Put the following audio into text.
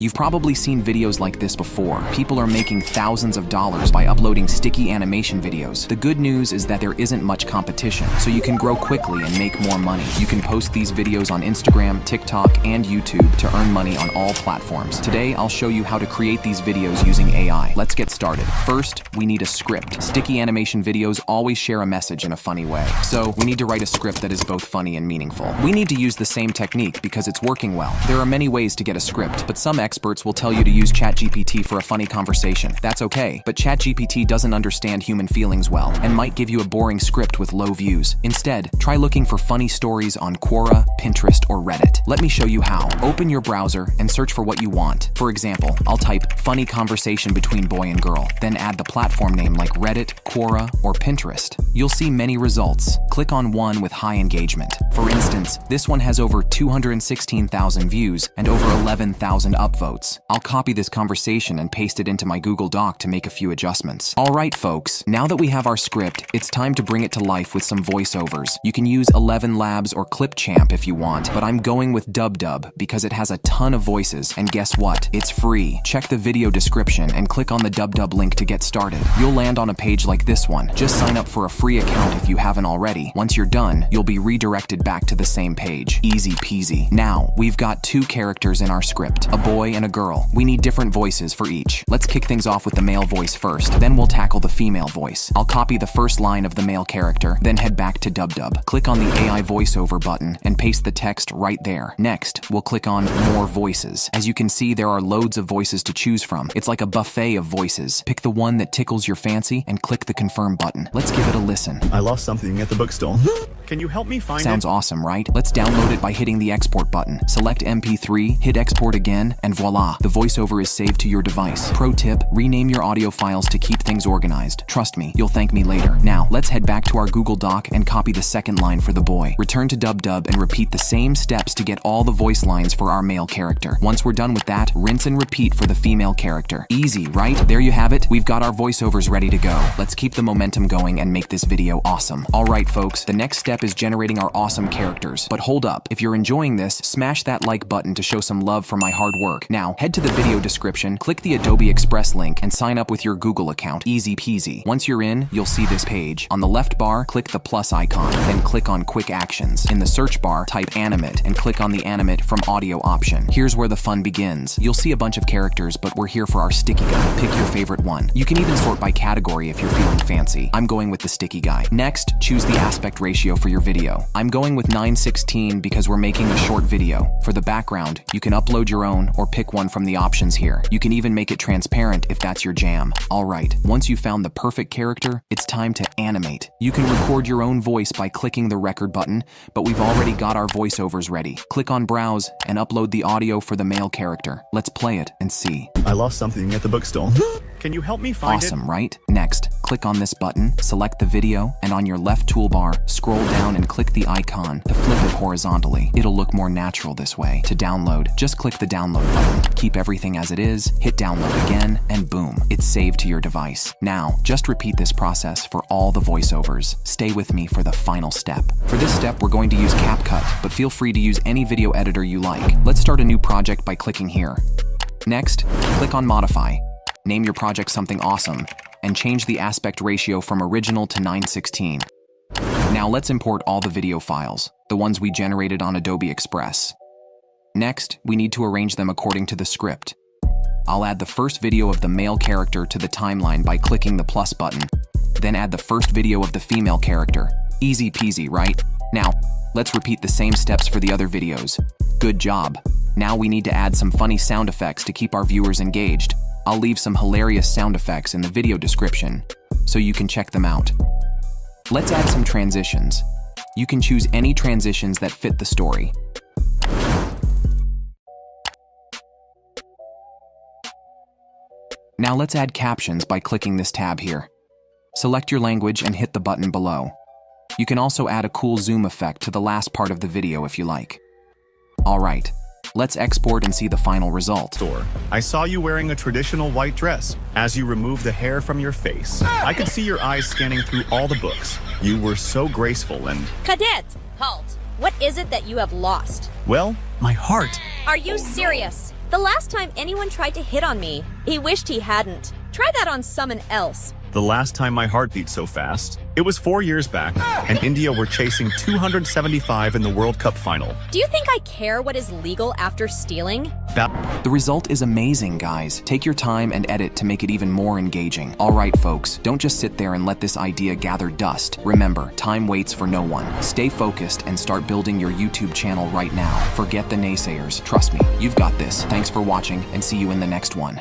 You've probably seen videos like this before. People are making thousands of dollars by uploading sticky animation videos. The good news is that there isn't much competition, so you can grow quickly and make more money. You can post these videos on Instagram, TikTok, and YouTube to earn money on all platforms. Today, I'll show you how to create these videos using AI. Let's get started. First, we need a script. Sticky animation videos always share a message in a funny way. So, we need to write a script that is both funny and meaningful. We need to use the same technique because it's working well. There are many ways to get a script, but some experts will tell you to use ChatGPT for a funny conversation. That's okay, but ChatGPT doesn't understand human feelings well and might give you a boring script with low views. Instead, try looking for funny stories on Quora, Pinterest, or Reddit. Let me show you how. Open your browser and search for what you want. For example, I'll type funny conversation between boy and girl, then add the platform name like Reddit, Quora, or Pinterest. You'll see many results. Click on one with high engagement. For instance, this one has over 216,000 views and over 11,000 upvotes. I'll copy this conversation and paste it into my Google Doc to make a few adjustments. Alright folks, now that we have our script, it's time to bring it to life with some voiceovers. You can use 11 Labs or Clipchamp if you want, but I'm going with Dubdub because it has a ton of voices, and guess what? It's free. Check the video description and click on the Dubdub link to get started. You'll land on a page like this one. Just sign up for a free account if you haven't already. Once you're done, you'll be redirected back to the same page. Easy peasy. Now, we've got two characters in our script, a boy and a girl. We need different voices for each. Let's kick things off with the male voice first, then we'll tackle the female voice. I'll copy the first line of the male character, then head back to Dubdub. Click on the AI voiceover button and paste the text right there. Next, we'll click on More Voices. As you can see, there are loads of voices to choose from. It's like a buffet of voices. Pick the one that tickles your fancy and click the confirm button. Let's give it a listen. I lost something at the bookstore. Can you help me find it? Sounds awesome, right? Let's download it by hitting the export button. Select MP3, hit export again, and voila, the voiceover is saved to your device. Pro tip, rename your audio files to keep things organized. Trust me, you'll thank me later. Now, let's head back to our Google Doc and copy the second line for the boy. Return to Dubdub and repeat the same steps to get all the voice lines for our male character. Once we're done with that, rinse and repeat for the female character. Easy, right? There you have it. We've got our voiceovers ready to go. Let's keep the momentum going and make this video awesome. Alright folks, the next step is generating our awesome characters. But hold up, if you're enjoying this, smash that like button to show some love for my hard work. Now, head to the video description, click the Adobe Express link, and sign up with your Google account. Easy peasy. Once you're in, you'll see this page. On the left bar, click the plus icon, then click on Quick Actions. In the search bar, type Animate, and click on the Animate from Audio option. Here's where the fun begins. You'll see a bunch of characters, but we're here for our sticky guy. Pick your favorite one. You can even sort by category if you're feeling fancy. I'm going with the sticky guy. Next, choose the aspect ratio for your video. I'm going with 9:16 because we're making a short video. For the background, you can upload your own or pick one from the options here. You can even make it transparent if that's your jam. Alright, once you've found the perfect character, it's time to animate. You can record your own voice by clicking the record button, but we've already got our voiceovers ready. Click on Browse and upload the audio for the male character. Let's play it and see. I lost something at the bookstore. Can you help me find it? Awesome, right? Next, click on this button, select the video, and on your left toolbar, scroll down and click the icon to flip it horizontally. It'll look more natural this way. To download, just click the download button. Keep everything as it is, hit download again, and boom, it's saved to your device. Now, just repeat this process for all the voiceovers. Stay with me for the final step. For this step, we're going to use CapCut, but feel free to use any video editor you like. Let's start a new project by clicking here. Next, click on Modify. Name your project something awesome, and change the aspect ratio from original to 9:16. Now let's import all the video files, the ones we generated on Adobe Express. Next, we need to arrange them according to the script. I'll add the first video of the male character to the timeline by clicking the plus button, then add the first video of the female character. Easy peasy, right? Now, let's repeat the same steps for the other videos. Good job. Now we need to add some funny sound effects to keep our viewers engaged. I'll leave some hilarious sound effects in the video description, so you can check them out. Let's add some transitions. You can choose any transitions that fit the story. Now let's add captions by clicking this tab here. Select your language and hit the button below. You can also add a cool zoom effect to the last part of the video if you like. Alright. Let's export and see the final result. I saw you wearing a traditional white dress. As you removed the hair from your face, I could see your eyes scanning through all the books. You were so graceful and... Cadet, halt. What is it that you have lost? Well, my heart. Are you serious? The last time anyone tried to hit on me, he wished he hadn't. Try that on someone else. The last time my heart beat so fast, it was 4 years back, and India were chasing 275 in the World Cup final. Do you think I care what is legal after stealing? The result is amazing, guys. Take your time and edit to make it even more engaging. All right, folks, don't just sit there and let this idea gather dust. Remember, time waits for no one. Stay focused and start building your YouTube channel right now. Forget the naysayers. Trust me, you've got this. Thanks for watching, and see you in the next one.